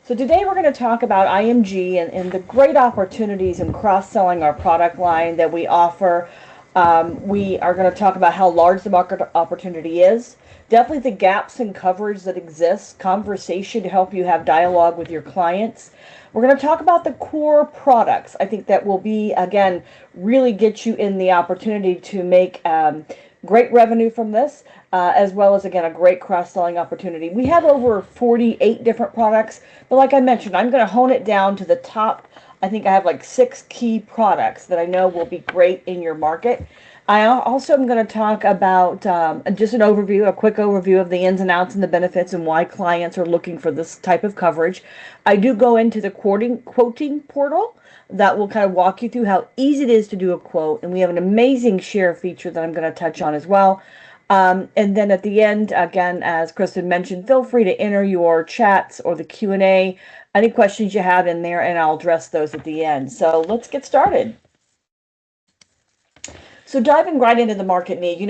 So today we're going to talk about IMG and the great opportunities in cross-selling our product line that we offer. We are going to talk about how large the market opportunity is, definitely the gaps in coverage that exist, conversation to help you have dialogue with your clients. We're going to talk about the core products. I think that will be, again, really get you in the opportunity to make great revenue from this, as well as, again, a great cross-selling opportunity. We have over 48 different products, but like I mentioned, I'm going to hone it down to the top. I think I have like 6 key products that I know will be great in your market. I also am going to talk about just an overview, a quick overview of the ins and outs and the benefits and why clients are looking for this type of coverage. I do go into the quoting portal that will kind of walk you through how easy it is to do a quote. And we have an amazing share feature that I'm going to touch on as well. And then at the end, again, as Kristen mentioned, feel free to enter your chats or the Q&A, any questions you have in there, and I'll address those at the end. So let's get started. So diving right into the market need,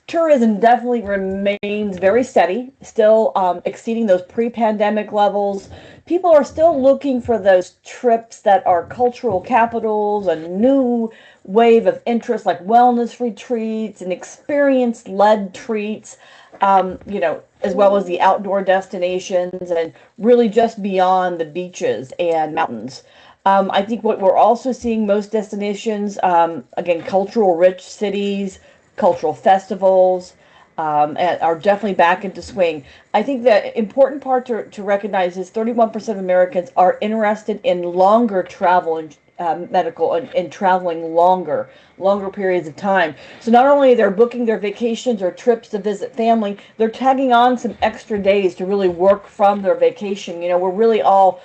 tourism definitely remains very steady, still exceeding those pre-pandemic levels. People are still looking for those trips that are cultural capitals, a new wave of interest like wellness retreats and experience-led treats, as well as the outdoor destinations and really just beyond the beaches and mountains. I think what we're also seeing most destinations, again, cultural rich cities, cultural festivals, are definitely back into swing. I think the important part to recognize is 31% of Americans are interested in longer travel and medical and traveling longer periods of time. So not only they're booking their vacations or trips to visit family, they're tagging on some extra days to really work from their vacation. We're really all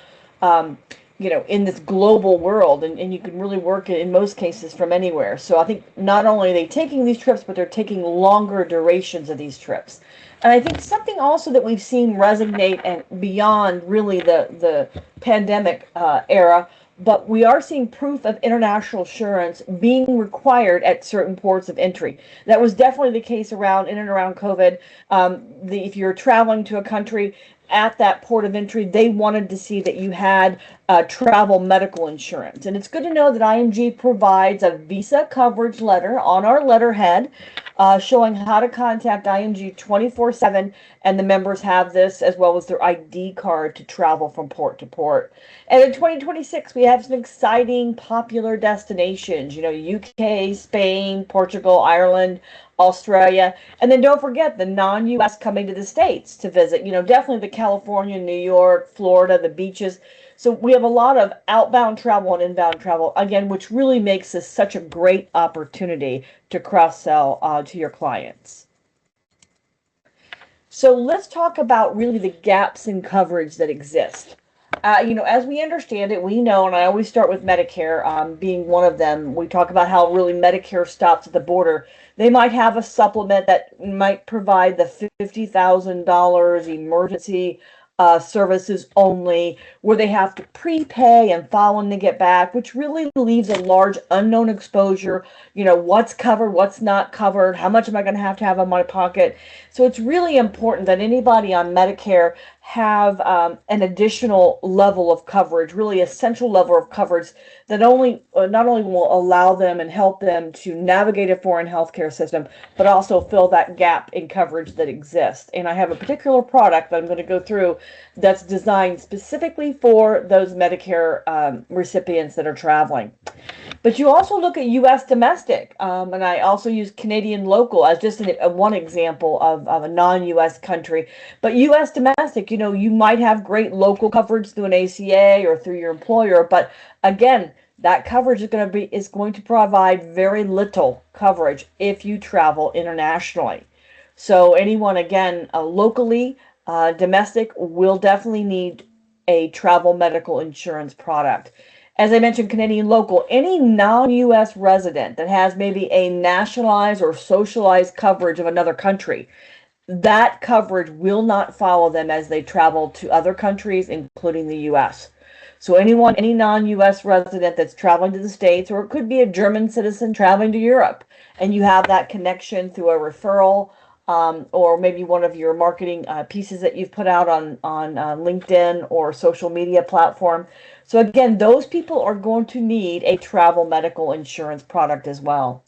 in this global world, and you can really work in most cases from anywhere. So I think not only are they taking these trips, but they're taking longer durations of these trips. And I think something also that we've seen resonate and beyond really the pandemic era, but we are seeing proof of international insurance being required at certain ports of entry. That was definitely the case in and around COVID. If you're traveling to a country, at that port of entry, they wanted to see that you had travel medical insurance. And it's good to know that IMG provides a visa coverage letter on our letterhead showing how to contact IMG 24/7, and the members have this as well as their ID card to travel from port to port. And in 2026, we have some exciting popular destinations, UK, Spain, Portugal, Ireland, Australia, and then don't forget the non-US coming to the States to visit, definitely the California, New York, Florida, the beaches. So we have a lot of outbound travel and inbound travel, again, which really makes this such a great opportunity to cross-sell to your clients. So let's talk about really the gaps in coverage that exist. As we understand it, we know, and I always start with Medicare being one of them. We talk about how really Medicare stops at the border. They might have a supplement that might provide the $50,000 emergency services only, where they have to prepay and file when they get back, which really leaves a large unknown exposure. What's covered, what's not covered, how much am I going to have in my pocket? So it's really important that anybody on Medicare have an additional level of coverage, really essential level of coverage that not only will allow them and help them to navigate a foreign healthcare system, but also fill that gap in coverage that exists. And I have a particular product that I'm going to go through that's designed specifically for those Medicare recipients that are traveling. But you also look at U.S. domestic, and I also use Canadian local as just one example of a non-U.S. country. But U.S. domestic, you might have great local coverage through an ACA or through your employer, but again, that coverage is going to provide very little coverage if you travel internationally. So anyone, again, locally, domestic, will definitely need a travel medical insurance product. As I mentioned, Canadian local, any non-U.S. resident that has maybe a nationalized or socialized coverage of another country, that coverage will not follow them as they travel to other countries, including the U.S. So any non-U.S. resident that's traveling to the States, or it could be a German citizen traveling to Europe, and you have that connection through a referral or maybe one of your marketing pieces that you've put out on LinkedIn or social media platform. So again, those people are going to need a travel medical insurance product as well.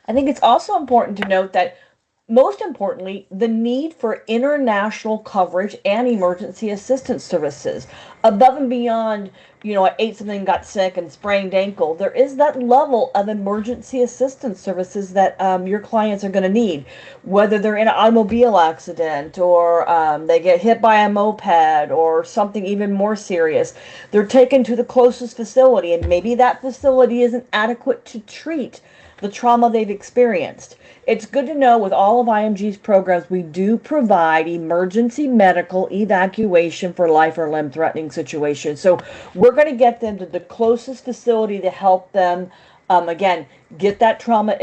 I think it's also important to note that most importantly, the need for international coverage and emergency assistance services. Above and beyond, I ate something, got sick, and sprained ankle, there is that level of emergency assistance services that your clients are going to need. Whether they're in an automobile accident or they get hit by a moped or something even more serious, they're taken to the closest facility, and maybe that facility isn't adequate to treat the trauma they've experienced. It's good to know with all of IMG's programs, we do provide emergency medical evacuation for life or limb threatening situations. So we're going to get them to the closest facility to help them, again, get that trauma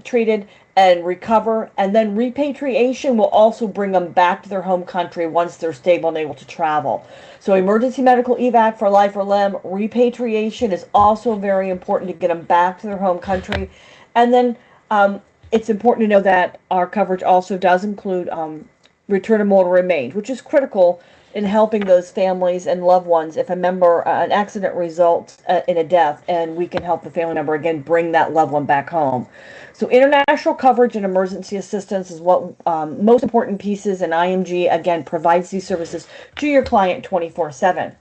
treated and recover. And then repatriation will also bring them back to their home country once they're stable and able to travel. So emergency medical evac for life or limb, repatriation is also very important to get them back to their home country. And then it's important to know that our coverage also does include return of mortal remains, which is critical in helping those families and loved ones if a member, an accident results in a death, and we can help the family member again bring that loved one back home. So international coverage and emergency assistance is what most important pieces, and IMG again provides these services to your client 24/7.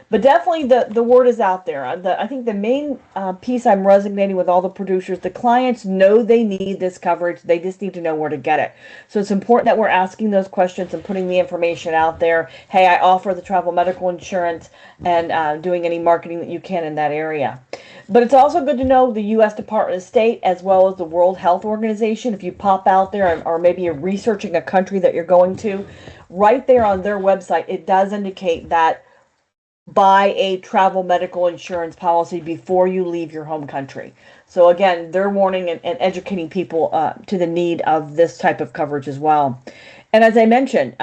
But definitely the word is out there. I think the main piece I'm resonating with all the producers, the clients know they need this coverage. They just need to know where to get it. So it's important that we're asking those questions and putting the information out there. Hey, I offer the travel medical insurance, and doing any marketing that you can in that area. But it's also good to know the U.S. Department of State as well as the World Health Organization. If you pop out there or maybe you're researching a country that you're going to, right there on their website, it does indicate that buy a travel medical insurance policy before you leave your home country. So again, they're warning and educating people to the need of this type of coverage as well. And as I mentioned,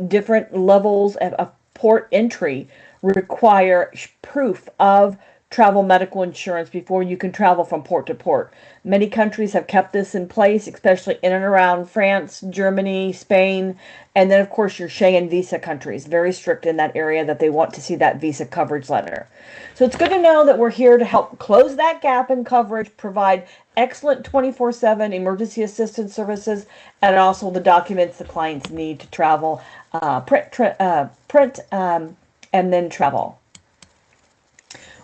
different levels of port entry require proof of travel medical insurance before you can travel from port to port. Many countries have kept this in place, especially in and around France, Germany, Spain, and then of course your Schengen visa countries, very strict in that area that they want to see that visa coverage letter. So it's good to know that we're here to help close that gap in coverage, provide excellent 24/7 emergency assistance services, and also the documents the clients need to travel, print, and then travel.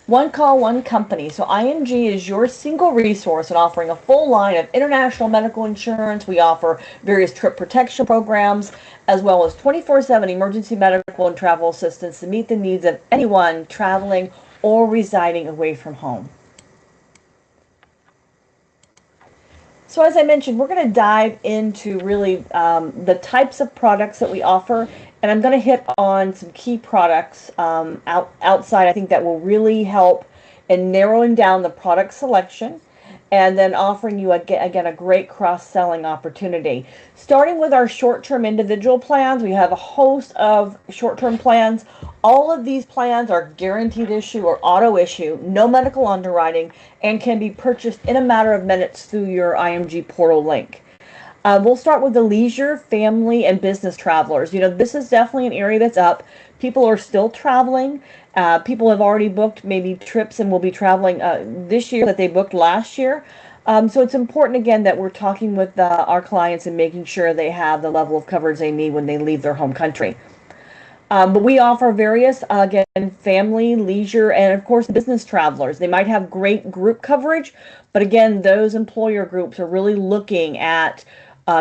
One call, one company. So IMG is your single resource in offering a full line of international medical insurance. We offer various trip protection programs, as well as 24/7 emergency medical and travel assistance to meet the needs of anyone traveling or residing away from home. So as I mentioned, we're going to dive into really the types of products that we offer, and I'm going to hit on some key products outside I think that will really help in narrowing down the product selection and then offering you again a great cross-selling opportunity. Starting with our short-term individual plans, we have a host of short-term plans. All of these plans are guaranteed issue or auto issue, no medical underwriting, and can be purchased in a matter of minutes through your IMG portal link. We'll start with the leisure, family, and business travelers. This is definitely an area that's up. People are still traveling. People have already booked maybe trips and will be traveling this year that they booked last year. So it's important, again, that we're talking with our clients and making sure they have the level of coverage they need when they leave their home country. But we offer various, again, family, leisure, and of course, business travelers. They might have great group coverage, but again, those employer groups are really looking at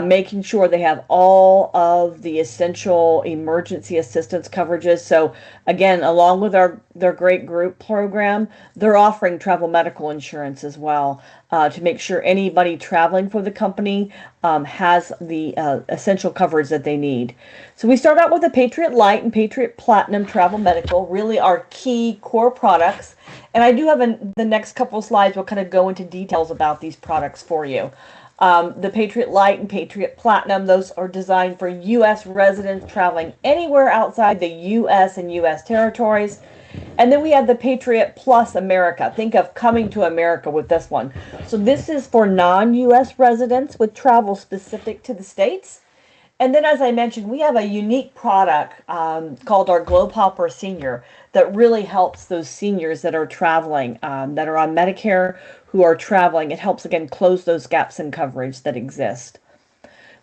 making sure they have all of the essential emergency assistance coverages. So again, along with their great group program, they're offering travel medical insurance as well to make sure anybody traveling for the company has the essential coverage that they need. So we start out with the Patriot Light and Patriot Platinum Travel Medical, really our key core products. And I do have the next couple of slides will kind of go into details about these products for you. The Patriot Light and Patriot Platinum, those are designed for U.S. residents traveling anywhere outside the U.S. and U.S. territories. And then we have the Patriot Plus America. Think of coming to America with this one. So this is for non-US residents with travel specific to the States. And then, as I mentioned, we have a unique product called our Globe Hopper Senior that really helps those seniors that are traveling, that are on Medicare, who are traveling. It helps, again, close those gaps in coverage that exist.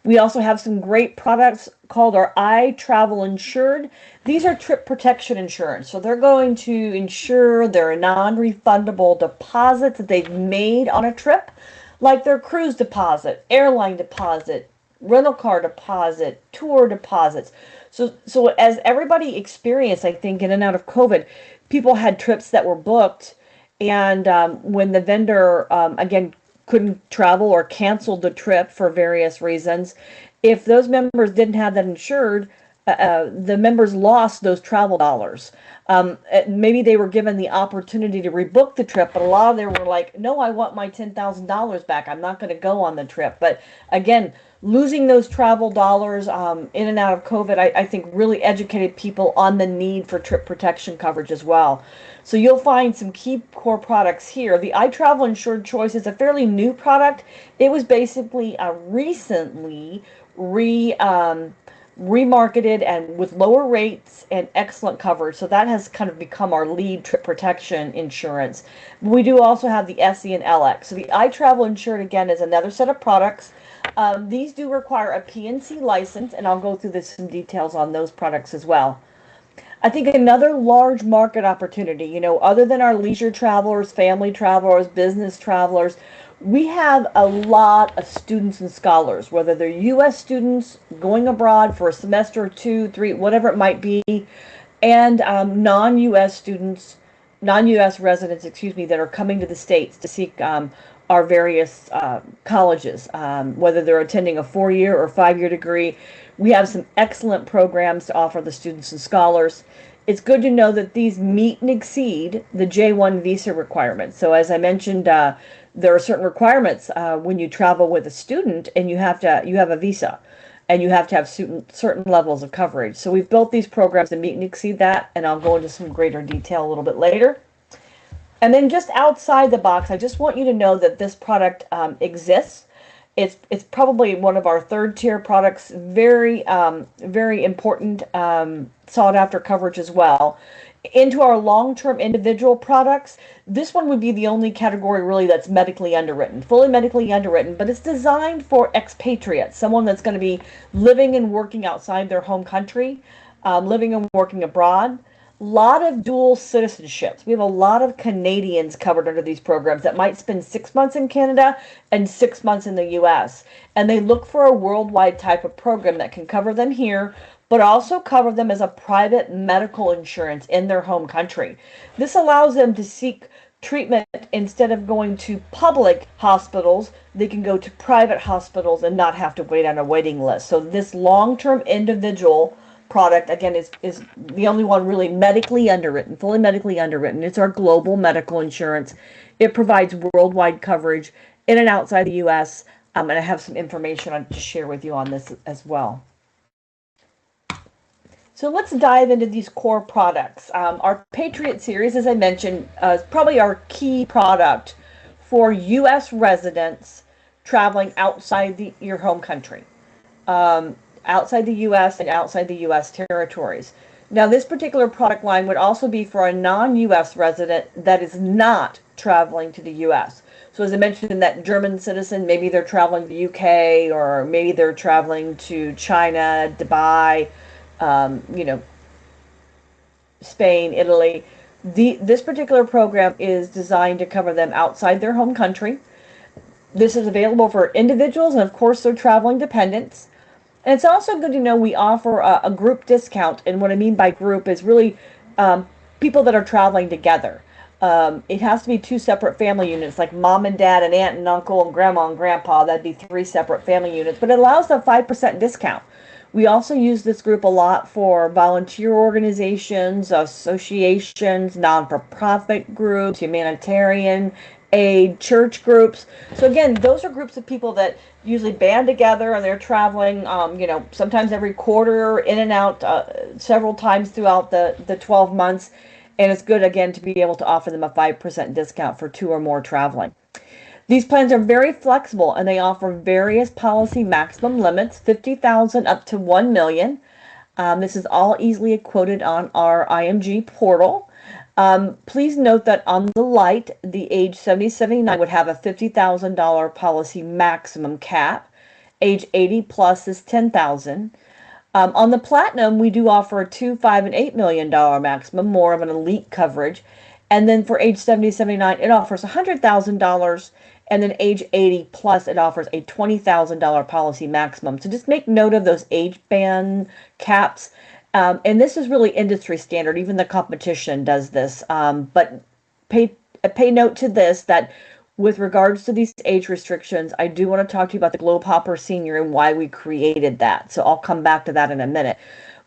We also have some great products called our I Travel Insured. These are trip protection insurance. So they're going to insure their non-refundable deposits that they've made on a trip, like their cruise deposit, airline deposit, rental car deposit, tour deposits. So as everybody experienced, I think, in and out of COVID, people had trips that were booked, and when the vendor, again, couldn't travel or canceled the trip for various reasons, if those members didn't have that insured, the members lost those travel dollars. Maybe they were given the opportunity to rebook the trip, but a lot of them were like, no, I want my $10,000 back. I'm not going to go on the trip. But again, losing those travel dollars in and out of COVID, I think really educated people on the need for trip protection coverage as well. So you'll find some key core products here. The iTravel Insured Choice is a fairly new product. It was basically recently remarketed and with lower rates and excellent coverage. So that has kind of become our lead trip protection insurance. We do also have the SE and LX. So the iTravel Insured, again, is another set of products. These do require a PNC license, and I'll go through some details on those products as well. I think another large market opportunity, other than our leisure travelers, family travelers, business travelers, we have a lot of students and scholars, whether they're U.S. students going abroad for a semester, 2, 3, whatever it might be, and non-U.S. students, non-U.S. residents, that are coming to the States to seek our various colleges, whether they're attending a 4-year or 5-year degree. We have some excellent programs to offer the students and scholars. It's good to know that these meet and exceed the J1 visa requirements. So as I mentioned, there are certain requirements when you travel with a student, and you have a visa, and you have to have certain levels of coverage. So we've built these programs to meet and exceed that, and I'll go into some greater detail a little bit later. And then just outside the box, I just want you to know that this product exists. It's probably one of our third tier products, very important, sought after coverage as well. Into our long-term individual products, this one would be the only category really that's medically underwritten, fully medically underwritten, but it's designed for expatriates, someone that's going to be living and working outside their home country, living and working abroad. Lot of dual citizenships. We have a lot of Canadians covered under these programs that might spend 6 months in Canada and 6 months in the U.S. And they look for a worldwide type of program that can cover them here, but also cover them as a private medical insurance in their home country. This allows them to seek treatment instead of going to public hospitals. They can go to private hospitals and not have to wait on a waiting list. So this long-term individual product, again, is the only one really medically underwritten, fully medically underwritten. It's our global medical insurance. It provides worldwide coverage in and outside the U.S., and I have some information to share with you on this as well. So let's dive into these core products. Our Patriot series, as I mentioned, is probably our key product for U.S. residents traveling outside your home country. Outside the U.S. and outside the U.S. territories. Now, this particular product line would also be for a non-U.S. resident that is not traveling to the U.S. So as I mentioned, that German citizen, maybe they're traveling to the U.K. or maybe they're traveling to China, Dubai, Spain, Italy. This particular program is designed to cover them outside their home country. This is available for individuals and, of course, their traveling dependents. And it's also good to know we offer a group discount. And what I mean by group is really people that are traveling together. It has to be 2 separate family units, like mom and dad and aunt and uncle and grandma and grandpa. That'd be 3 separate family units. But it allows a 5% discount. We also use this group a lot for volunteer organizations, associations, non-for-profit groups, humanitarian aid, church groups. So again, those are groups of people that usually band together, and they're traveling, sometimes every quarter, in and out several times throughout the 12 months. And it's good, again, to be able to offer them a 5% discount for 2 or more traveling. These plans are very flexible and they offer various policy maximum limits, 50,000 up to 1 million. This is all easily quoted on our IMG portal. Please note that on the light, the age 70-79 would have a $50,000 policy maximum cap. Age 80 plus is 10,000. On the platinum, we do offer a $2, $5, and $8 million maximum, more of an elite coverage. And then for age 70-79, it offers $100,000. And then age 80 plus, it offers a $20,000 policy maximum. So just make note of those age band caps. And this is really industry standard. Even the competition does this. But pay note to this, that with regards to these age restrictions, I do want to talk to you about the Globe Hopper Senior and why we created that. So I'll come back to that in a minute.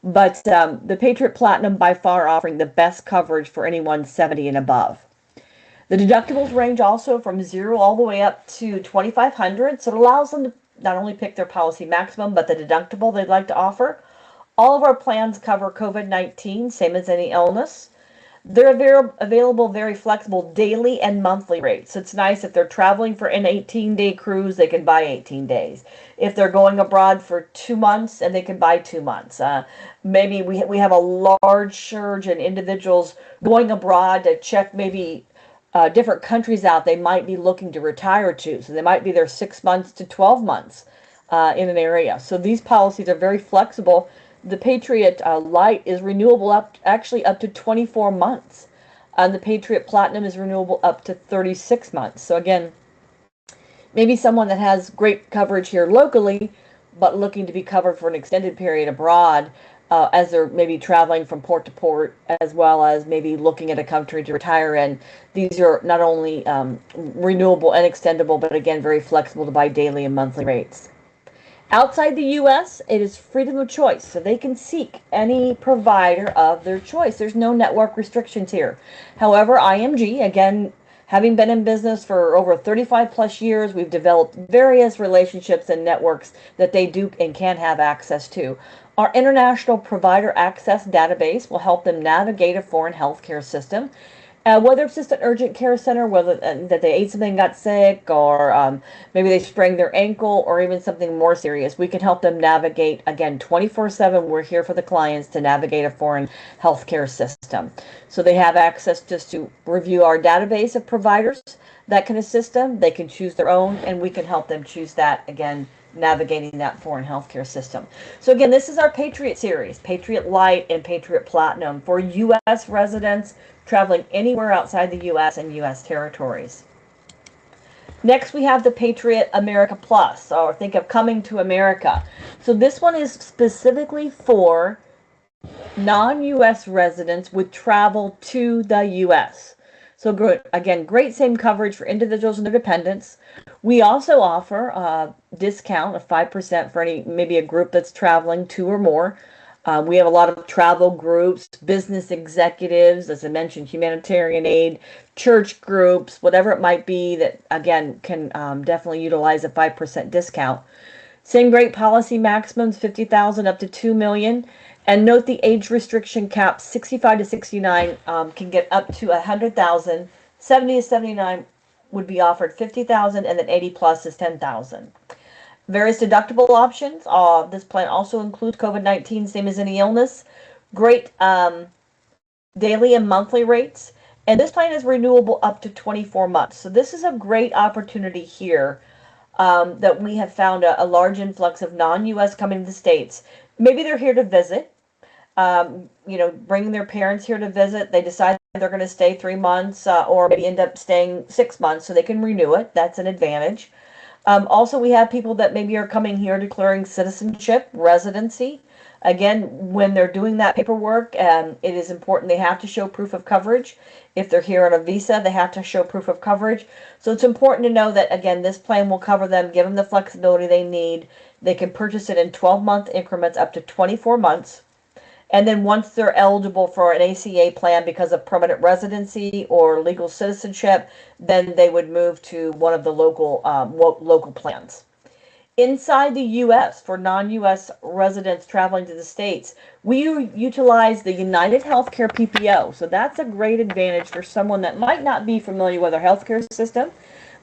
But the Patriot Platinum by far offering the best coverage for anyone 70 and above. The deductibles range also from 0 all the way up to 2,500. So it allows them to not only pick their policy maximum, but the deductible they'd like to offer. All of our plans cover COVID-19, same as any illness. They're available very flexible daily and monthly rates. So it's nice if they're traveling for an 18-day cruise, they can buy 18 days. If they're going abroad for 2 months, and they can buy 2 months. Maybe we have a large surge in individuals going abroad to check maybe different countries out they might be looking to retire to. So they might be there 6 months to 12 months in an area. So these policies are very flexible. The Patriot Light is renewable up to 24 months. And the Patriot Platinum is renewable up to 36 months. So again, maybe someone that has great coverage here locally, but looking to be covered for an extended period abroad, as they're maybe traveling from port to port, as well as maybe looking at a country to retire in. These are not only renewable and extendable, but again, very flexible to buy daily and monthly rates. Outside the U.S., it is freedom of choice, so they can seek any provider of their choice. There's no network restrictions here. However, IMG, again, having been in business for over 35 plus years, we've developed various relationships and networks that they do and can have access to. Our international provider access database will help them navigate a foreign healthcare system. Whether it's just an urgent care center, whether that they ate something and got sick, or maybe they sprained their ankle, or even something more serious, we can help them navigate, again, 24/7. We're here for the clients to navigate a foreign healthcare system. So they have access just to review our database of providers that can assist them. They can choose their own, and we can help them choose that, again, navigating that foreign healthcare system. So again, this is our Patriot series, Patriot Light and Patriot Platinum, for U.S. residents traveling anywhere outside the U.S. and U.S. territories. Next, we have the Patriot America Plus, or think of Coming to America. So this one is specifically for non-U.S. residents with travel to the U.S. So again, great same coverage for individuals and their dependents. We also offer a discount of 5% for maybe a group that's traveling 2 or more. We have a lot of travel groups, business executives, as I mentioned, humanitarian aid, church groups, whatever it might be that, again, can definitely utilize a 5% discount. Same great policy maximums, 50,000 up to 2 million. And note the age restriction cap, 65 to 69 can get up to 100,000. 70 to 79 would be offered 50,000, and then 80 plus is 10,000. Various deductible options. This plan also includes COVID-19, same as any illness. Great daily and monthly rates. And this plan is renewable up to 24 months. So this is a great opportunity here that we have found a large influx of non-U.S. coming to the States. Maybe they're here to visit, bringing their parents here to visit. They decide they're going to stay 3 months or maybe end up staying 6 months so they can renew it. That's an advantage. Also, we have people that maybe are coming here declaring citizenship, residency. Again, when they're doing that paperwork, it is important they have to show proof of coverage. If they're here on a visa, they have to show proof of coverage. So it's important to know that, again, this plan will cover them, give them the flexibility they need. They can purchase it in 12-month increments up to 24 months. And then once they're eligible for an ACA plan because of permanent residency or legal citizenship, then they would move to one of the local plans. Inside the U.S., for non-U.S. residents traveling to the States, we utilize the United Healthcare PPO. So that's a great advantage for someone that might not be familiar with our healthcare system.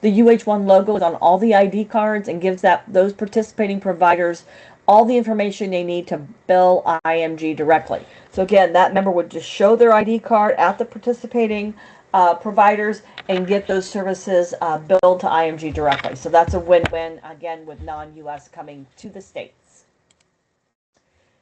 The UH1 logo is on all the ID cards and gives those participating providers all the information they need to bill IMG directly. So again, that member would just show their ID card at the participating providers and get those services billed to IMG directly. So that's a win-win, again, with non-US coming to the States.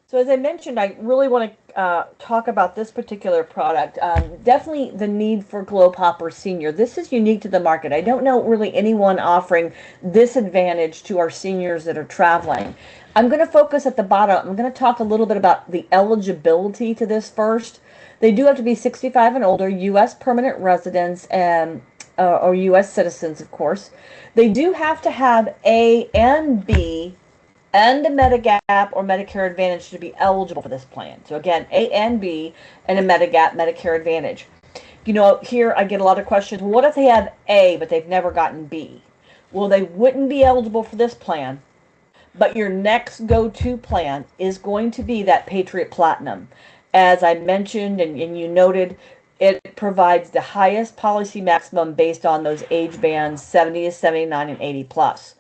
So as I mentioned, I really want to talk about this particular product. Definitely the need for Globe Hopper Senior. This is unique to the market. I don't know really anyone offering this advantage to our seniors that are traveling. I'm going to focus at the bottom. I'm going to talk a little bit about the eligibility to this first. They do have to be 65 and older, U.S. permanent residents, and or U.S. citizens, of course. They do have to have A and B and a Medigap or Medicare Advantage to be eligible for this plan. So again, A and B and a Medigap, Medicare Advantage. You know, here I get a lot of questions. What if they have A, but they've never gotten B? Well, they wouldn't be eligible for this plan, but your next go-to plan is going to be that Patriot Platinum. As I mentioned and you noted, it provides the highest policy maximum based on those age bands 70 to 79 and 80 plus.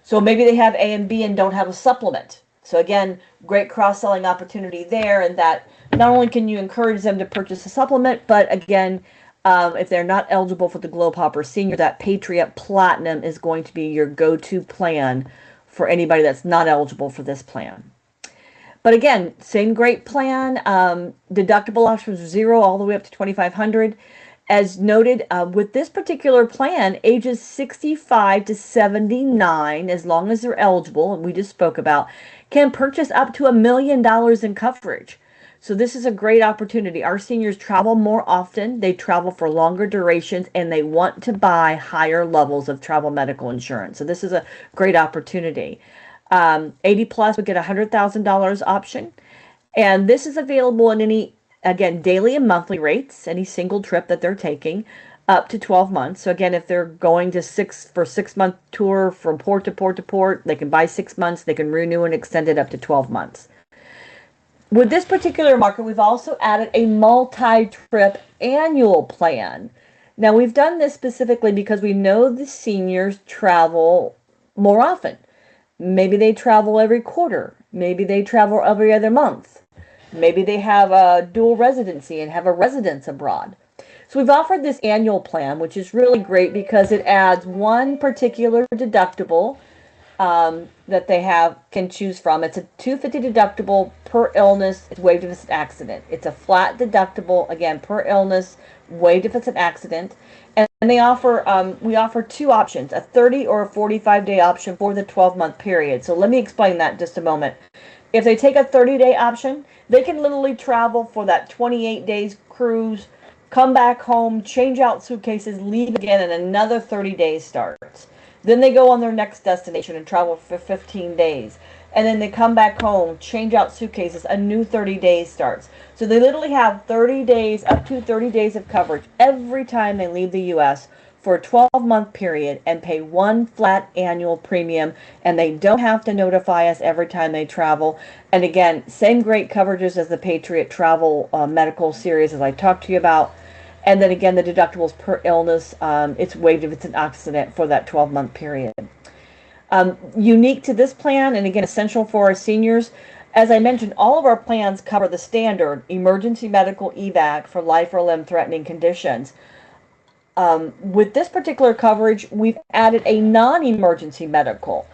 So maybe they have A and B and don't have a supplement. So again, great cross-selling opportunity there, and that not only can you encourage them to purchase a supplement, but again, if they're not eligible for the Globe Hopper Senior, that Patriot Platinum is going to be your go-to plan for anybody that's not eligible for this plan. But again, same great plan. Deductible options are $0 all the way up to $2,500. As noted, with this particular plan, ages 65 to 79, as long as they're eligible, and we just spoke about, can purchase up to $1 million in coverage. So this is a great opportunity. Our seniors travel more often, they travel for longer durations, and they want to buy higher levels of travel medical insurance. So this is a great opportunity. 80 plus would get a $100,000 option. And this is available in any, again, daily and monthly rates, any single trip that they're taking, up to 12 months. So again, if they're going to 6-month tour from port to port to port, they can buy 6 months, they can renew and extend it up to 12 months. With this particular market, we've also added a multi-trip annual plan. Now, we've done this specifically because we know the seniors travel more often. Maybe they travel every quarter. Maybe they travel every other month. Maybe they have a dual residency and have a residence abroad. So we've offered this annual plan, which is really great because it adds one particular deductible that they can choose from. It's a $250 deductible per illness, it's waived if it's an accident. It's a flat deductible, again, per illness, waived if it's an accident. And we offer two options, a 30 or a 45-day option for the 12-month period. So let me explain that in just a moment. If they take a 30-day option, they can literally travel for that 28 days cruise, come back home, change out suitcases, leave again, and another 30 days starts. Then they go on their next destination and travel for 15 days. And then they come back home, change out suitcases, a new 30 days starts. So they literally have 30 days, up to 30 days of coverage every time they leave the U.S. for a 12-month period and pay one flat annual premium, and they don't have to notify us every time they travel. And again, same great coverages as the Patriot Travel Medical Series as I talked to you about. And then again, the deductibles per illness, it's waived if it's an accident for that 12-month period. Unique to this plan, and again, essential for our seniors, as I mentioned, all of our plans cover the standard emergency medical evac for life or limb-threatening conditions. With this particular coverage, we've added a non-emergency medical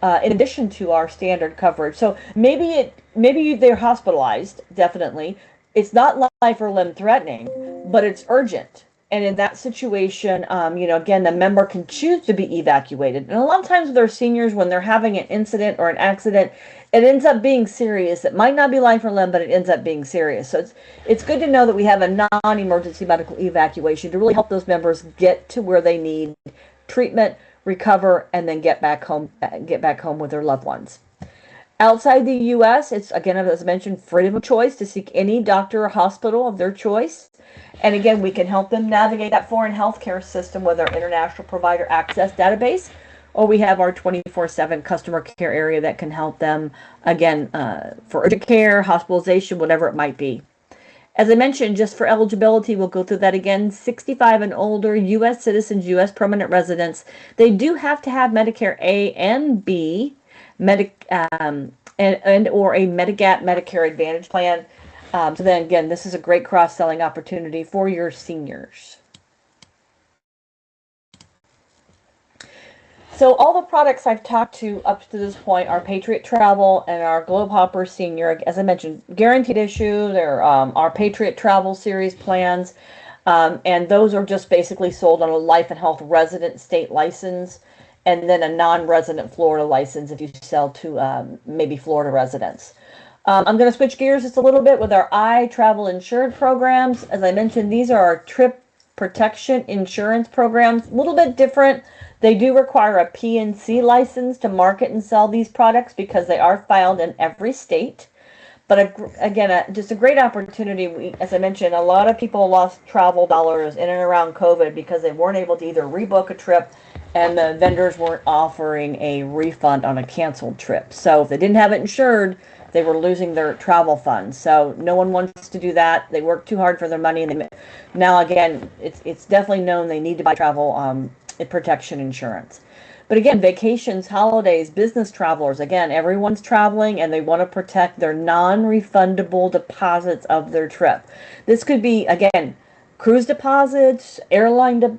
in addition to our standard coverage. So maybe they're hospitalized, definitely. It's not life or limb threatening, but it's urgent. And in that situation, again, the member can choose to be evacuated. And a lot of times with our seniors, when they're having an incident or an accident, it ends up being serious. It might not be life or limb, but it ends up being serious. So it's good to know that we have a non-emergency medical evacuation to really help those members get to where they need treatment, recover, and then get back home with their loved ones. Outside the U.S., it's, again, as I mentioned, freedom of choice to seek any doctor or hospital of their choice. And again, we can help them navigate that foreign healthcare system with our international provider access database, or we have our 24/7 customer care area that can help them, again, for urgent care, hospitalization, whatever it might be. As I mentioned, just for eligibility, we'll go through that again. 65 and older, U.S. citizens, U.S. permanent residents. They do have to have Medicare A and B, and or a Medigap Medicare Advantage plan. So then again, this is a great cross-selling opportunity for your seniors. So all the products I've talked to up to this point are Patriot Travel and our Globe Hopper Senior. As I mentioned, guaranteed issue. They're our Patriot Travel Series plans. And those are just basically sold on a life and health resident state license, and then a non-resident Florida license if you sell to maybe Florida residents. I'm going to switch gears just a little bit with our iTravel Insured programs. As I mentioned, these are our trip protection insurance programs. A little bit different. They do require a PNC license to market and sell these products because they are filed in every state. But again, just a great opportunity. As I mentioned, a lot of people lost travel dollars in and around COVID because they weren't able to either rebook a trip and the vendors weren't offering a refund on a canceled trip. So if they didn't have it insured, they were losing their travel funds. So no one wants to do that. They work too hard for their money. And now, again, it's definitely known they need to buy travel protection insurance. But again, vacations, holidays, business travelers, again, everyone's traveling and they want to protect their non-refundable deposits of their trip. This could be, again, cruise deposits, airline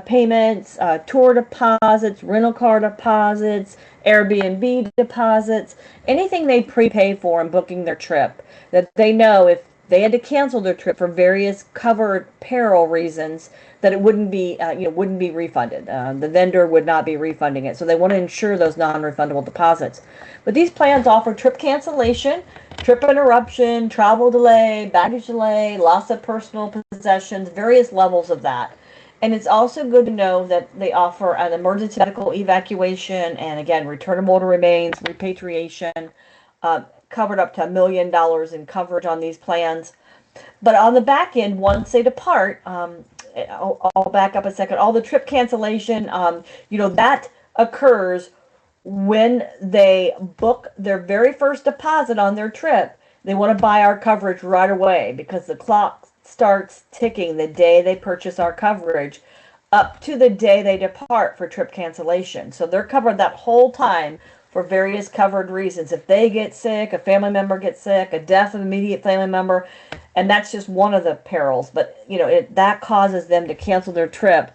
payments, tour deposits, rental car deposits, Airbnb deposits, anything they prepay for in booking their trip that they know if they had to cancel their trip for various covered peril reasons, that it wouldn't be refunded. The vendor would not be refunding it. So they want to insure those non-refundable deposits. But these plans offer trip cancellation, trip interruption, travel delay, baggage delay, loss of personal possessions, various levels of that. And it's also good to know that they offer an emergency medical evacuation and, again, returnable to remains, repatriation, covered up to $1 million in coverage on these plans. But on the back end, once they depart, I'll back up a second. All the trip cancellation, that occurs when they book their very first deposit on their trip. They want to buy our coverage right away because the clock starts ticking the day they purchase our coverage up to the day they depart for trip cancellation. So they're covered that whole time for various covered reasons. If they get sick, a family member gets sick, a death of an immediate family member, and that's just one of the perils. But, that causes them to cancel their trip.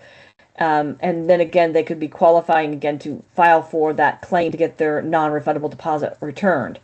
And then again, they could be qualifying again to file for that claim to get their non-refundable deposit returned.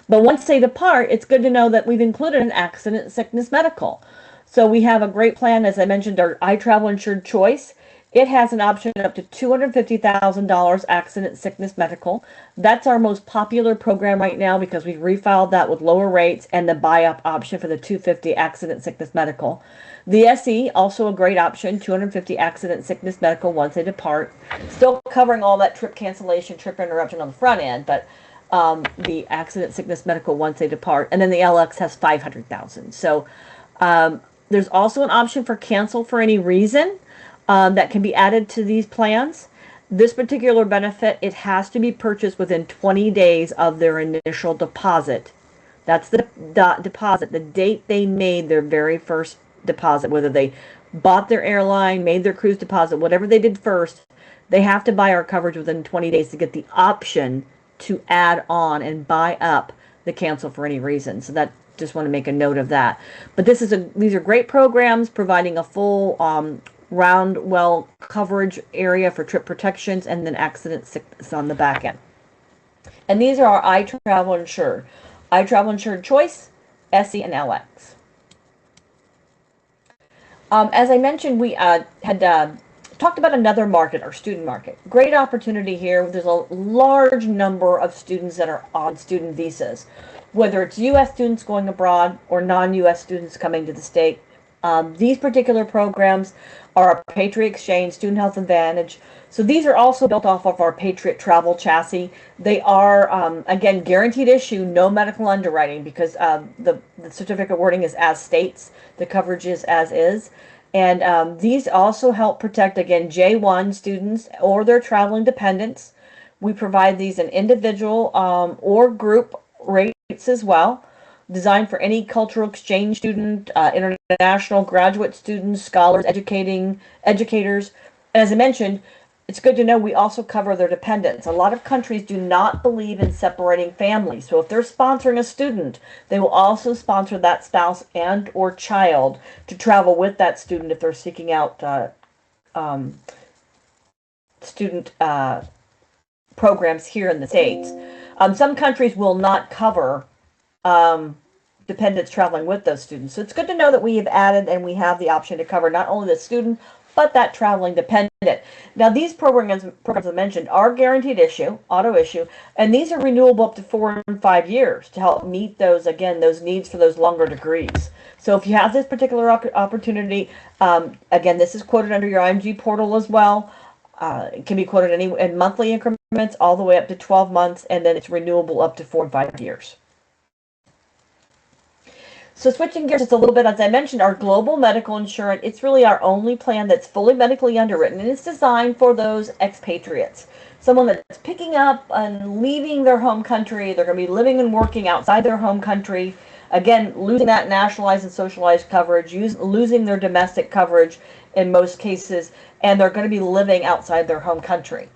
But once they depart, it's good to know that we've included an accident, sickness, medical. So we have a great plan, as I mentioned, our iTravel Insured Choice. It has an option up to $250,000 accident, sickness, medical. That's our most popular program right now because we've refiled that with lower rates and the buy-up option for the $250 accident, sickness, medical. The SE, also a great option, $250 accident, sickness, medical once they depart. Still covering all that trip cancellation, trip interruption on the front end, but the accident, sickness, medical once they depart. And then the LX has $500,000. So there's also an option for cancel for any reason. That can be added to these plans. This particular benefit, it has to be purchased within 20 days of their initial deposit. That's the deposit, the date they made their very first deposit, whether they bought their airline, made their cruise deposit, whatever they did first, they have to buy our coverage within 20 days to get the option to add on and buy up the cancel for any reason. So that, just want to make a note of that. But these are great programs providing a full round well coverage area for trip protections and then accident sickness on the back end. And these are our iTravel Insured. iTravel Insured Choice, SE, and LX. As I mentioned, we had talked about another market, our student market. Great opportunity here. There's a large number of students that are on student visas, whether it's U.S. students going abroad or non-U.S. students coming to the state. These particular programs are our Patriot Exchange, Student Health Advantage. So these are also built off of our Patriot Travel chassis. They are, again, guaranteed issue, no medical underwriting because the certificate wording is as states, the coverage is as is. And these also help protect, again, J1 students or their traveling dependents We provide these in individual or group rates as well, designed for any cultural exchange student, international graduate students, scholars, educators. And as I mentioned, it's good to know we also cover their dependents. A lot of countries do not believe in separating families. So if they're sponsoring a student, they will also sponsor that spouse and or child to travel with that student if they're seeking out student programs here in the States. Some countries will not cover dependents traveling with those students. So it's good to know that we have added and we have the option to cover not only the student, but that traveling dependent. Now, these programs I mentioned are guaranteed issue, auto issue, and these are renewable up to 4 and 5 years to help meet those, again, those needs for those longer degrees. So if you have this particular opportunity, again, this is quoted under your IMG portal as well. It can be quoted in monthly increments all the way up to 12 months, and then it's renewable up to 4 and 5 years. So switching gears just a little bit, as I mentioned, our global medical insurance, it's really our only plan that's fully medically underwritten, and it's designed for those expatriates. Someone that's picking up and leaving their home country, they're going to be living and working outside their home country, again, losing that nationalized and socialized coverage, losing their domestic coverage in most cases, and they're going to be living outside their home country.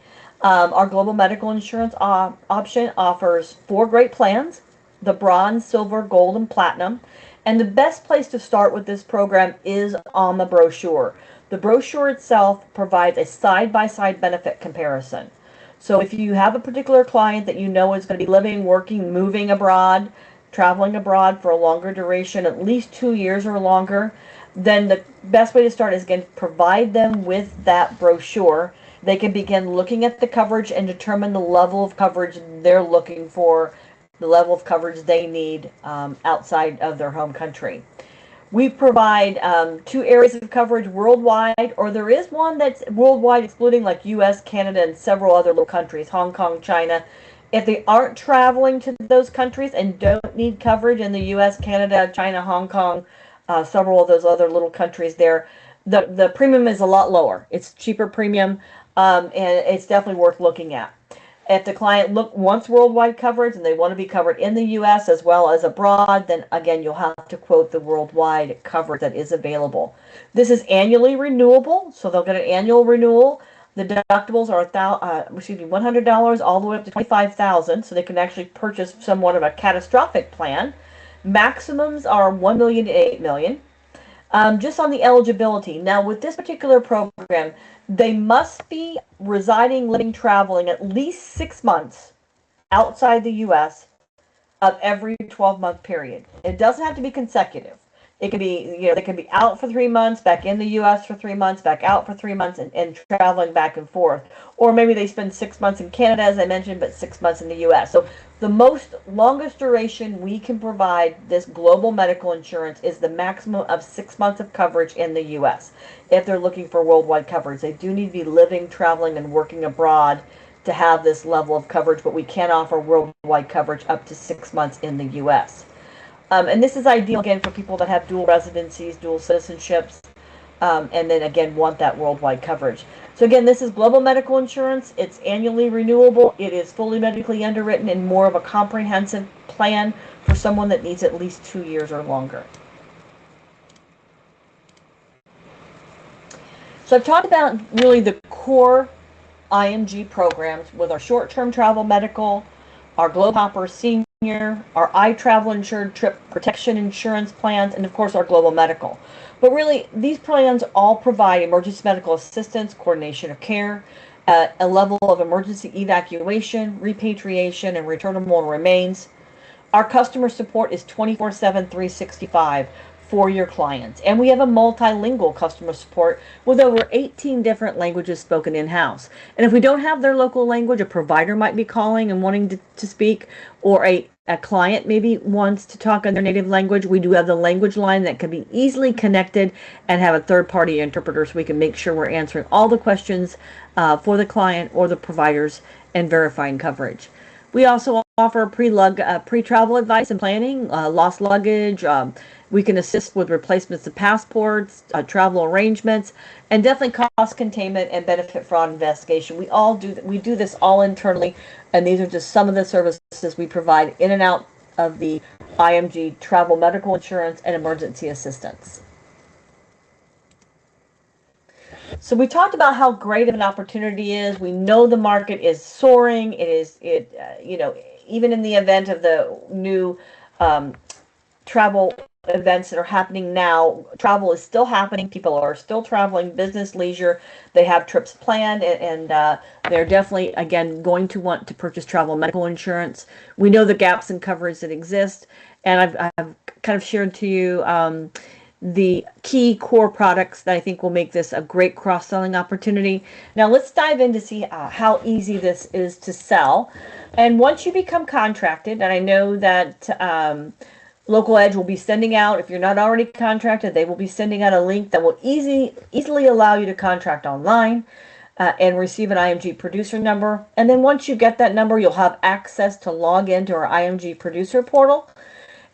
Our global medical insurance option offers 4 great plans: the bronze, silver, gold, and platinum. And the best place to start with this program is on the brochure. The brochure itself provides a side-by-side benefit comparison. So if you have a particular client that you know is going to be living, working, moving abroad, traveling abroad for a longer duration, at least 2 years or longer, then the best way to start is, again, provide them with that brochure. They can begin looking at the coverage and determine the level of coverage they're looking for, the level of coverage they need outside of their home country. We provide 2 areas of coverage worldwide, or there is one that's worldwide excluding like US, Canada, and several other little countries, Hong Kong, China. If they aren't traveling to those countries and don't need coverage in the US, Canada, China, Hong Kong, several of those other little countries there, the premium is a lot lower. It's cheaper premium, and it's definitely worth looking at. If the client wants worldwide coverage and they want to be covered in the U.S. as well as abroad, then again, you'll have to quote the worldwide coverage that is available. This is annually renewable, so they'll get an annual renewal. The deductibles are $100 all the way up to $25,000, so they can actually purchase somewhat of a catastrophic plan. Maximums are $1 million to $8 million. Just on the eligibility. Now, with this particular program, they must be residing, living, traveling at least 6 months outside the U.S. of every 12-month period. It doesn't have to be consecutive. It could be, they can be out for 3 months, back in the U.S. for 3 months, back out for 3 months, and traveling back and forth. Or maybe they spend 6 months in Canada, as I mentioned, but 6 months in the U.S. So the longest duration we can provide this global medical insurance is the maximum of 6 months of coverage in the U.S. If they're looking for worldwide coverage, they do need to be living, traveling, and working abroad to have this level of coverage, but we can offer worldwide coverage up to 6 months in the U.S. And this is ideal, again, for people that have dual residencies, dual citizenships, and then, again, want that worldwide coverage. So, again, this is global medical insurance. It's annually renewable. It is fully medically underwritten and more of a comprehensive plan for someone that needs at least 2 years or longer. So I've talked about really the core IMG programs with our short-term travel medical, our Globe Hopper Senior, our iTravel Insured Trip Protection Insurance plans, and of course our Global Medical. But really, these plans all provide emergency medical assistance, coordination of care, a level of emergency evacuation, repatriation, and return of mortal remains. Our customer support is 24/7, 365 for your clients. And we have a multilingual customer support with over 18 different languages spoken in-house. And if we don't have their local language, a provider might be calling and wanting to speak, or a client maybe wants to talk in their native language, we do have the language line that can be easily connected and have a third-party interpreter so we can make sure we're answering all the questions for the client or the providers and verifying coverage. We also offer pre-travel advice and planning, lost luggage. We can assist with replacements of passports, travel arrangements, and definitely cost containment and benefit fraud investigation. We do this all internally, and these are just some of the services we provide in and out of the IMG travel medical insurance and emergency assistance. So we talked about how great of an opportunity is. We know the market is soaring. Even in the event of the new travel events that are happening now, travel is still happening. People are still traveling, business, leisure. They have trips planned, and they're definitely, again, going to want to purchase travel medical insurance. We know the gaps in coverage that exist, and I've kind of shared to you the key core products that I think will make this a great cross-selling opportunity. Now let's dive in to see how easy this is to sell. And once you become contracted, and I know that LocalEdge will be sending out, if you're not already contracted, they will be sending out a link that will easily allow you to contract online and receive an IMG producer number. And then once you get that number, you'll have access to log into our IMG producer portal.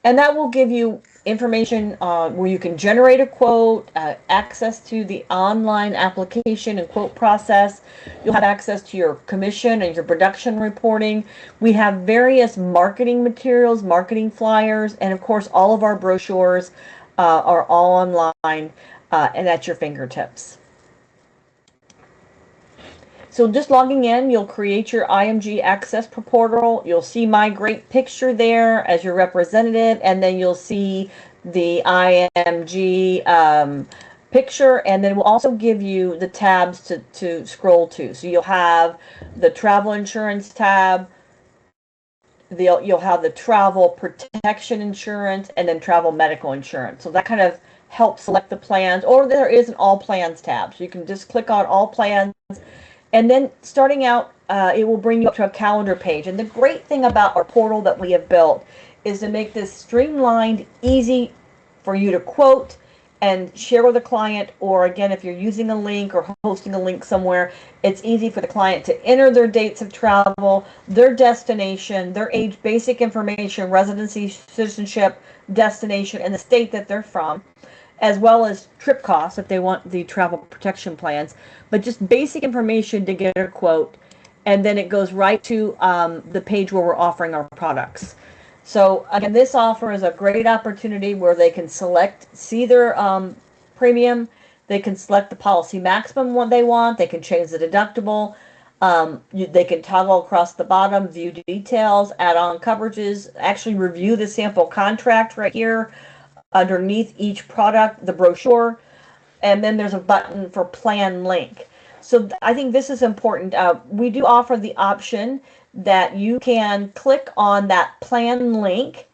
And that will give you information where you can generate a quote, access to the online application and quote process. You'll have access to your commission and your production reporting. We have various marketing materials, marketing flyers, and of course all of our brochures are all online and at your fingertips. So just logging in, you'll create your IMG Access portal. You'll see my great picture there as your representative, and then you'll see the IMG picture, and then we'll also give you the tabs to scroll to. So you'll have the travel insurance tab, you'll have the travel protection insurance, and then travel medical insurance. So that kind of helps select the plans, or there is an all plans tab. So you can just click on all plans. And then starting out, it will bring you up to a calendar page. And the great thing about our portal that we have built is to make this streamlined, easy for you to quote and share with a client. Or again, if you're using a link or hosting a link somewhere, it's easy for the client to enter their dates of travel, their destination, their age, basic information, residency, citizenship, destination, and the state that they're from, as well as trip costs if they want the travel protection plans, but just basic information to get a quote. And then it goes right to the page where we're offering our products. So again, this offer is a great opportunity where they can see their premium, they can select the policy maximum what they want, they can change the deductible, they can toggle across the bottom, view details, add on coverages, actually review the sample contract right here, underneath each product, the brochure, and then there's a button for plan link. So I think this is important. We do offer the option that you can click on that plan link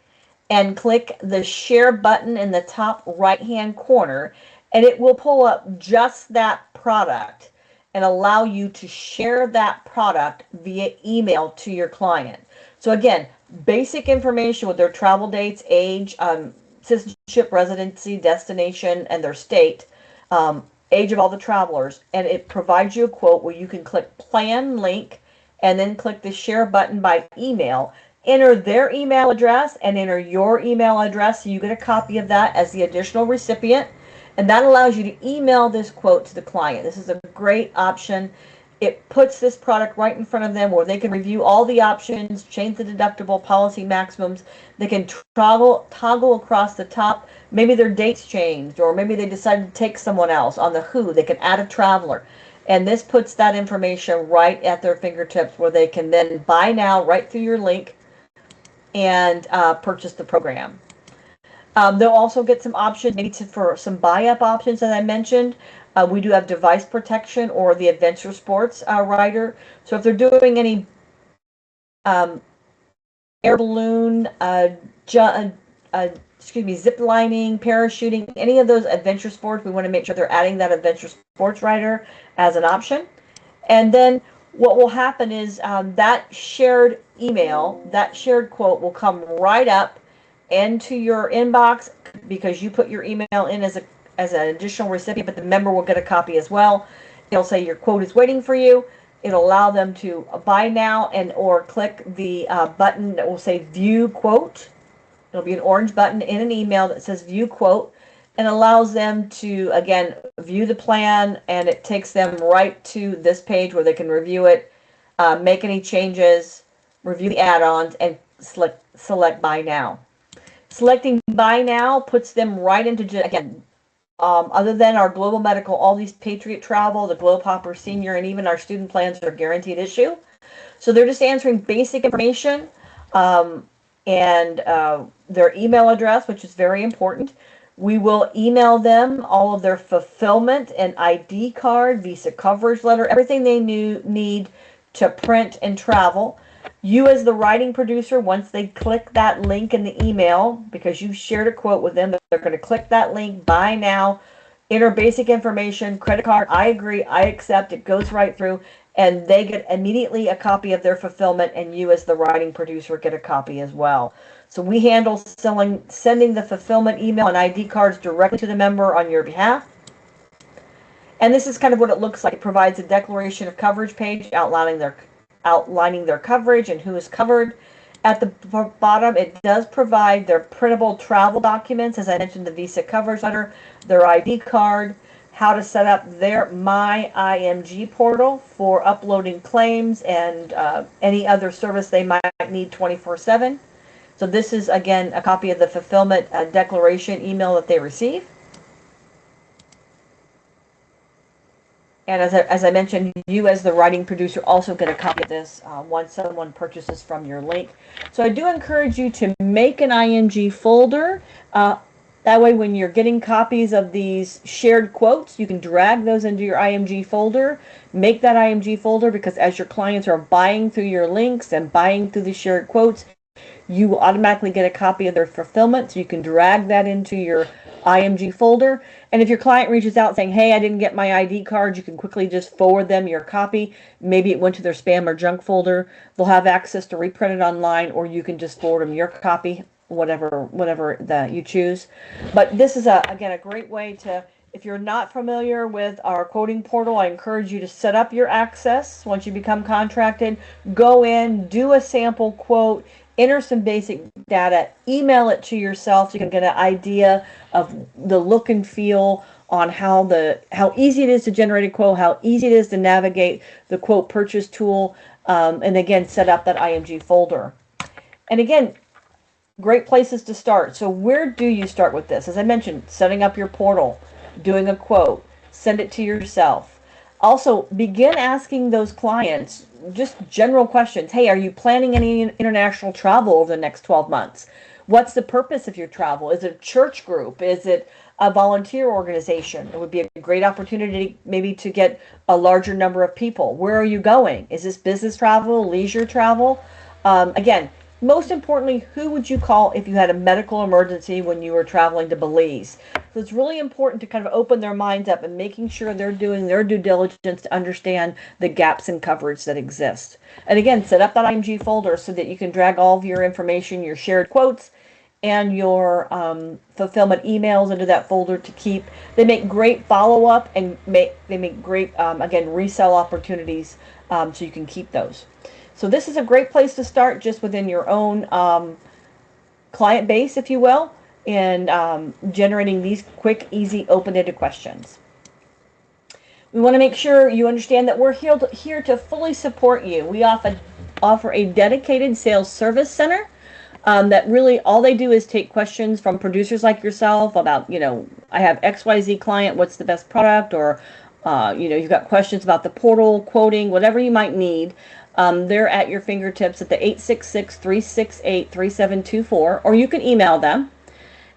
and click the share button in the top right hand corner, and it will pull up just that product and allow you to share that product via email to your client. So again, basic information with their travel dates, age, citizenship, residency, destination, and their state, age of all the travelers, and it provides you a quote where you can click plan link and then click the share button by email, enter their email address and enter your email address, so you get a copy of that as the additional recipient, and that allows you to email this quote to the client. This is a great option. It puts this product right in front of them where they can review all the options, change the deductible, policy maximums. They can toggle across the top. Maybe their dates changed, or maybe they decided to take someone else on the who. They can add a traveler. And this puts that information right at their fingertips where they can then buy now right through your link and purchase the program. They'll also get some options, maybe for some buy-up options, as I mentioned. We do have device protection or the adventure sports rider. So if they're doing any air balloon, zip lining, parachuting, any of those adventure sports, we want to make sure they're adding that adventure sports rider as an option. And then what will happen is that shared email, that shared quote will come right up into your inbox because you put your email in as an additional recipient, but the member will get a copy as well. It'll say your quote is waiting for you. It'll allow them to buy now and or click the button that will say view quote. It'll be an orange button in an email that says view quote, and allows them to, again, view the plan, and it takes them right to this page where they can review it, make any changes, review the add-ons, and select buy now. Selecting buy now puts them right into, again, other than our global medical, all these Patriot Travel, the Globe Hopper Senior, and even our student plans are guaranteed issue. So they're just answering basic information, and their email address, which is very important. We will email them all of their fulfillment and ID card, Visa coverage letter, everything they need to print and travel. You as the writing producer, once they click that link in the email, because you shared a quote with them, they're going to click that link, buy now, enter basic information, credit card, I agree, I accept, it goes right through, and they get immediately a copy of their fulfillment, and you as the writing producer get a copy as well. So we handle sending the fulfillment email and ID cards directly to the member on your behalf. And this is kind of what it looks like. It provides a declaration of coverage page outlining their coverage and who is covered. At the bottom, it does provide their printable travel documents, as I mentioned, the Visa coverage letter, their ID card, how to set up their My IMG portal for uploading claims and any other service they might need 24/7. So this is, again, a copy of the fulfillment declaration email that they receive. And as I mentioned, you as the writing producer also get a copy of this once someone purchases from your link. So I do encourage you to make an IMG folder. That way, when you're getting copies of these shared quotes, you can drag those into your IMG folder. Make that IMG folder, because as your clients are buying through your links and buying through the shared quotes, you will automatically get a copy of their fulfillment. So you can drag that into your IMG folder. And if your client reaches out saying, hey, I didn't get my ID card, you can quickly just forward them your copy. Maybe it went to their spam or junk folder. They'll have access to reprint it online, or you can just forward them your copy, whatever that you choose. But this is, again, a great way to, if you're not familiar with our quoting portal, I encourage you to set up your access once you become contracted. Go in, do a sample quote, enter some basic data, email it to yourself so you can get an idea of the look and feel on how easy it is to generate a quote, how easy it is to navigate the quote purchase tool, and again, set up that IMG folder. And again, great places to start. So where do you start with this? As I mentioned, setting up your portal, doing a quote, send it to yourself. Also, begin asking those clients just general questions. Hey, are you planning any international travel over the next 12 months? What's the purpose of your travel? Is it a church group? Is it a volunteer organization? It would be a great opportunity maybe to get a larger number of people. Where are you going? Is this business travel, leisure travel? Again, most importantly, who would you call if you had a medical emergency when you were traveling to Belize? So it's really important to kind of open their minds up and making sure they're doing their due diligence to understand the gaps in coverage that exist. And again, set up that IMG folder so that you can drag all of your information, your shared quotes, and your fulfillment emails into that folder to keep. They make great follow-up, and they make great, again, resell opportunities, so you can keep those. So this is a great place to start, just within your own client base, if you will, and generating these quick, easy, open-ended questions. We want to make sure you understand that we're here to fully support you. We offer a dedicated sales service center that really all they do is take questions from producers like yourself about, I have XYZ client, what's the best product, or you've got questions about the portal, quoting, whatever you might need. They're at your fingertips at the 866-368-3724, or you can email them.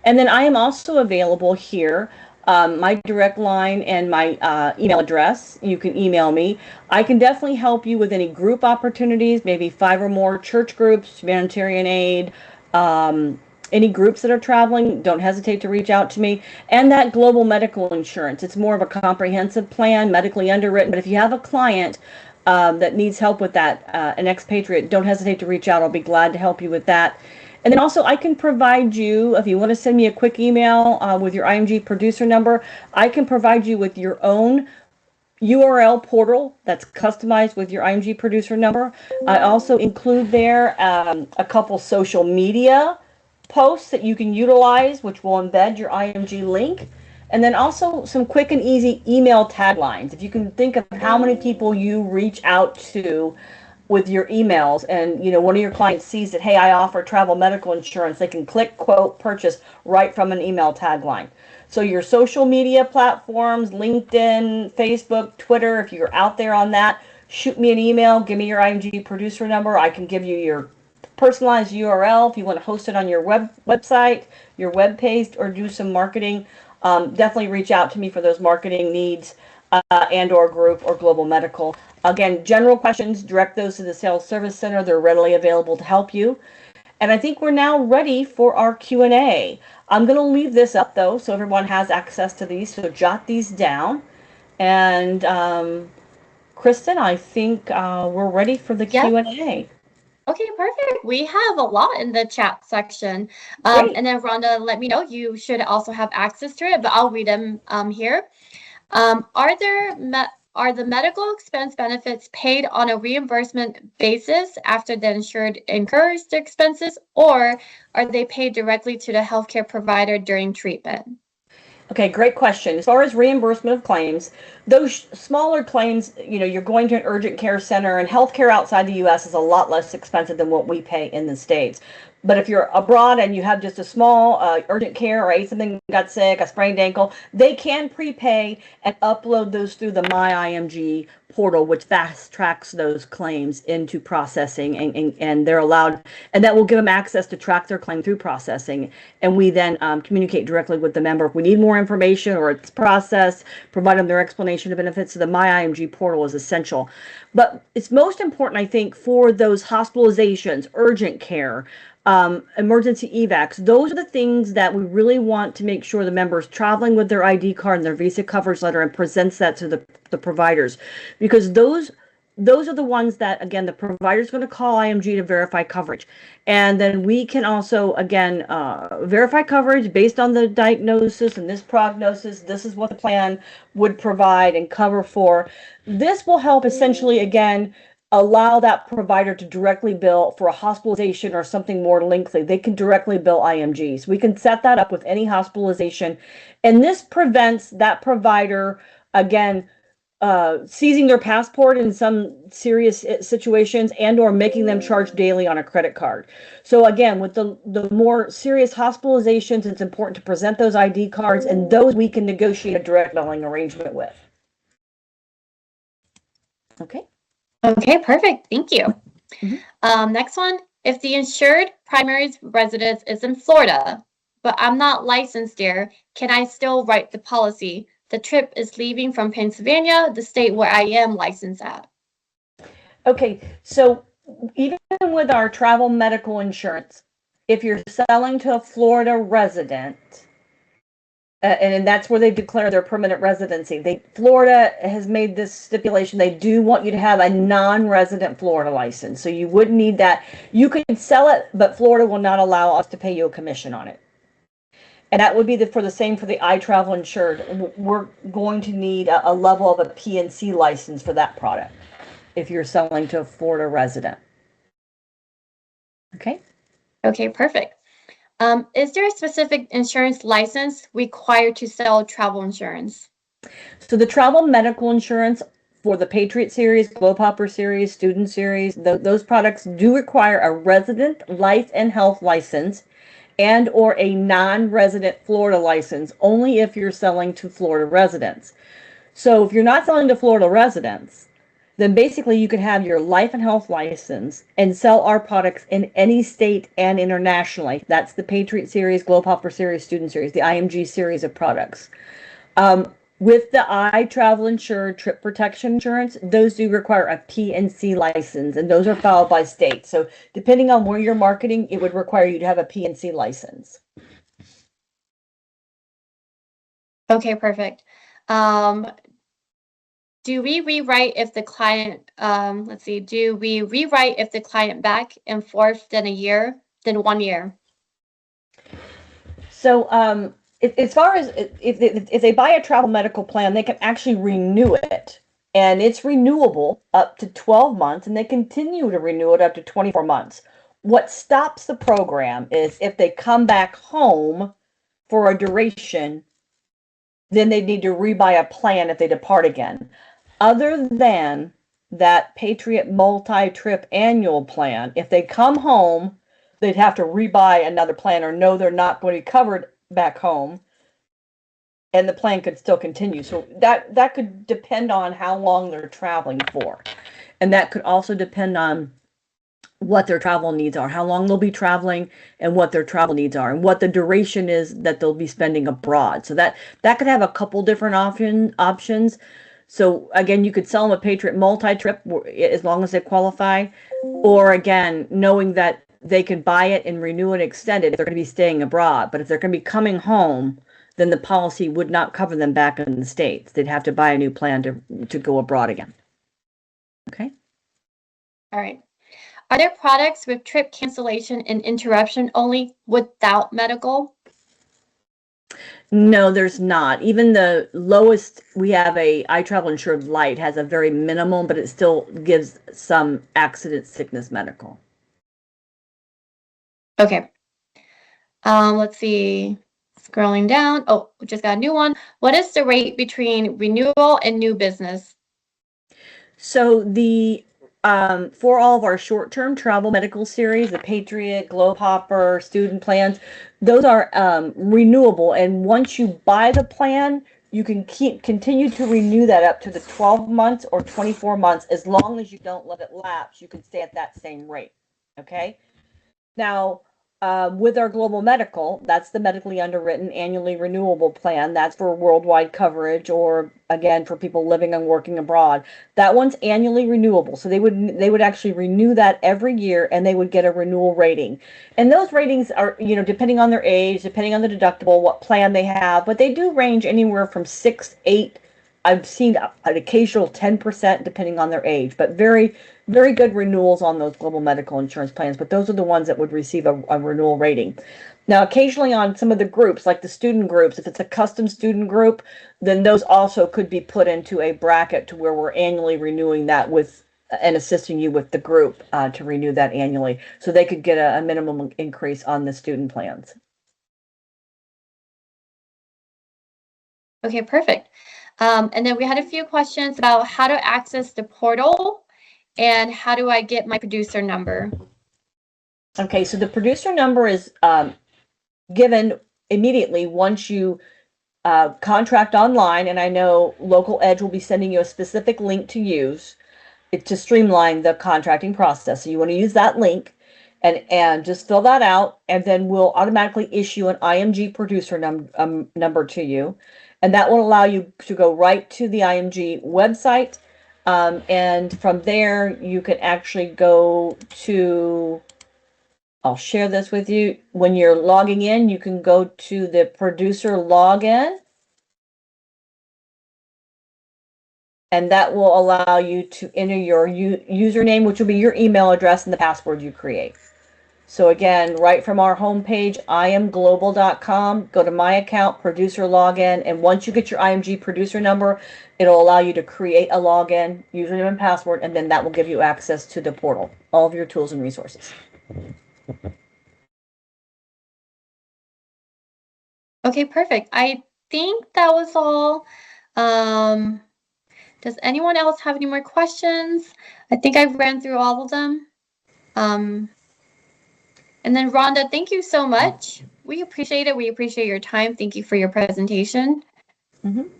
And then I am also available here, my direct line and my email address. You can email me. I can definitely help you with any group opportunities, maybe 5 or more church groups, humanitarian aid, any groups that are traveling. Don't hesitate to reach out to me. And that global medical insurance. It's more of a comprehensive plan, medically underwritten. But if you have a client that needs help with that, an expatriate, don't hesitate to reach out. I'll be glad to help you with that. And then also I can provide you, if you want to send me a quick email with your IMG producer number, I can provide you with your own URL portal that's customized with your IMG producer number. I also include there a couple social media posts that you can utilize, which will embed your IMG link. And then also some quick and easy email taglines. If you can think of how many people you reach out to with your emails, and one of your clients sees that, hey, I offer travel medical insurance, they can click quote purchase right from an email tagline. So your social media platforms, LinkedIn, Facebook, Twitter, if you're out there on that, shoot me an email, give me your IMG producer number. I can give you your personalized URL if you want to host it on your website, your web page, or do some marketing. Definitely reach out to me for those marketing needs, and or group or global medical. Again, general questions, direct those to the Sales Service Center. They're readily available to help you. And I think we're now ready for our Q&A. I'm going to leave this up, though, so everyone has access to these. So jot these down. And Kristen, I think we're ready for the Q&A. Okay, perfect. We have a lot in the chat section. And then Rhonda, let me know. You should also have access to it, but I'll read them here. Are the medical expense benefits paid on a reimbursement basis after the insured incurs the expenses, or are they paid directly to the healthcare provider during treatment? Okay, great question. As far as reimbursement of claims, those smaller claims, you're going to an urgent care center, and healthcare outside the U.S. is a lot less expensive than what we pay in the States. But if you're abroad and you have just a small urgent care, or something got sick, a sprained ankle, they can prepay and upload those through the My IMG portal, which fast tracks those claims into processing, and they're allowed, and that will give them access to track their claim through processing. And we then communicate directly with the member if we need more information or it's processed, provide them their explanation of benefits. So the My IMG portal is essential. But it's most important, I think, for those hospitalizations, urgent care, emergency evacs. Those are the things that we really want to make sure the member's traveling with their ID card and their visa coverage letter and presents that to the providers, because those are the ones that, again, the provider's going to call IMG to verify coverage. And then we can also, again, verify coverage based on the diagnosis and this prognosis. This is what the plan would provide and cover for. This will help essentially, again, allow that provider to directly bill for a hospitalization or something more lengthy. They can directly bill IMGs. We can set that up with any hospitalization. And this prevents that provider, again, seizing their passport in some serious situations and or making them charge daily on a credit card. So again, with the more serious hospitalizations, it's important to present those ID cards, and those we can negotiate a direct billing arrangement with. Okay. Okay, perfect. Thank you. Next one. If the insured primary residence is in Florida, but I'm not licensed there, can I still write the policy? The trip is leaving from Pennsylvania, the state where I am licensed at. Okay, so even with our travel medical insurance, if you're selling to a Florida resident, and that's where they declare their permanent residency. Florida has made this stipulation. They do want you to have a non-resident Florida license. So you wouldn't need that. You can sell it, but Florida will not allow us to pay you a commission on it. And that would be for the same for the iTravel insured. We're going to need a level of a PNC license for that product if you're selling to a Florida resident. Okay? Okay, perfect. Is there a specific insurance license required to sell travel insurance? So the travel medical insurance for the Patriot Series, Globe Hopper Series, Student Series, those products do require a resident life and health license and or a non-resident Florida license, only if you're selling to Florida residents. So if you're not selling to Florida residents, then basically you could have your life and health license and sell our products in any state and internationally. That's the Patriot Series, Globe Hopper Series, Student Series, the IMG series of products. With the iTravel insured trip protection insurance, those do require a PNC license, and those are filed by state. So depending on where you're marketing, it would require you to have a PNC license. Okay, perfect. Do we rewrite if the client, do we rewrite if the client back and forth than 1 year? So as far as if they buy a travel medical plan, they can actually renew it and it's renewable up to 12 months, and they continue to renew it up to 24 months. What stops the program is if they come back home for a duration, then they need to rebuy a plan if they depart again. Other than that Patriot multi-trip annual plan, if they come home, they'd have to rebuy another plan or know they're not going to be covered back home, and the plan could still continue. So that could depend on how long they're traveling for. And that could also depend on what their travel needs are, how long they'll be traveling, and what their travel needs are, and what the duration is that they'll be spending abroad. So that could have a couple different options. So again, you could sell them a Patriot multi-trip as long as they qualify, or again, knowing that they can buy it and renew and extend it if they're going to be staying abroad. But if they're going to be coming home, then the policy would not cover them back in the States. They'd have to buy a new plan to go abroad again. Okay. All right. Are there products with trip cancellation and interruption only without medical? No, there's not. Even the lowest, we have a iTravel Insured Light has a very minimal, but it still gives some accident, sickness, medical. Okay. Let's see. Scrolling down. Oh, we just got a new one. What is the rate between renewal and new business? So the for all of our short-term travel medical series, the Patriot, Globe Hopper, student plans, those are renewable. And once you buy the plan, you can continue to renew that up to the 12 months or 24 months. As long as you don't let it lapse, you can stay at that same rate. Okay. Now, with our global medical, that's the medically underwritten annually renewable plan. That's for worldwide coverage, or again for people living and working abroad. That one's annually renewable, so they would actually renew that every year, and they would get a renewal rating. And those ratings are, depending on their age, depending on the deductible, what plan they have, but they do range anywhere from 6, 8. I've seen an occasional 10% depending on their age, but very, very good renewals on those global medical insurance plans. But those are the ones that would receive a renewal rating. Now, occasionally on some of the groups, like the student groups, if it's a custom student group, then those also could be put into a bracket to where we're annually renewing that with and assisting you with the group to renew that annually. So they could get a minimum increase on the student plans. Okay, perfect. And then we had a few questions about how to access the portal and how do I get my producer number? Okay, so the producer number is given immediately once you contract online, and I know LocalEdge will be sending you a specific link to use to streamline the contracting process. So you want to use that link and just fill that out, and then we'll automatically issue an IMG producer number to you. And that will allow you to go right to the IMG website. And from there, you can actually go to, I'll share this with you. When you're logging in, you can go to the producer login. And that will allow you to enter your username, which will be your email address and the password you create. So again, right from our homepage, imglobal.com, go to my account, producer login, and once you get your IMG producer number, it'll allow you to create a login, username and password, and then that will give you access to the portal, all of your tools and resources. Okay, perfect. I think that was all. Does anyone else have any more questions? I think I ran through all of them. And then Rhonda, thank you so much. We appreciate it. We appreciate your time. Thank you for your presentation.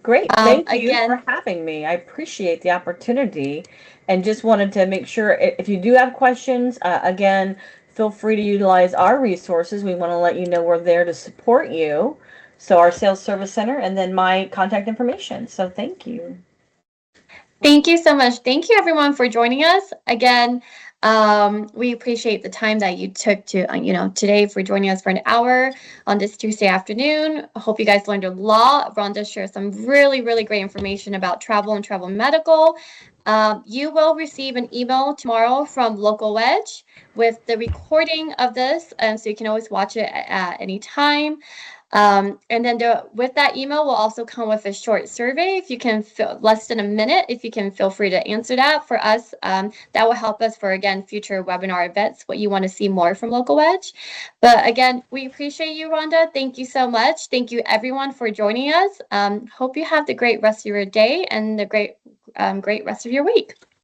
Great. Thank you for having me. I appreciate the opportunity, and just wanted to make sure if you do have questions, again, feel free to utilize our resources. We want to let you know we're there to support you. So our sales service center, and then my contact information. So thank you. Thank you so much. Thank you everyone for joining us. Again, we appreciate the time that you took to, today for joining us for an hour on this Tuesday afternoon. I hope you guys learned a lot. Rhonda shared some really, really great information about travel and travel medical. You will receive an email tomorrow from LocalEdge with the recording of this, so you can always watch it at any time. And then with that email will also come with a short survey. If you can fill less than a minute, if you can feel free to answer that for us, that will help us for, again, future webinar events, what you want to see more from LocalEdge. But again, we appreciate you, Rhonda. Thank you so much. Thank you everyone for joining us. Hope you have the great rest of your day and the great rest of your week.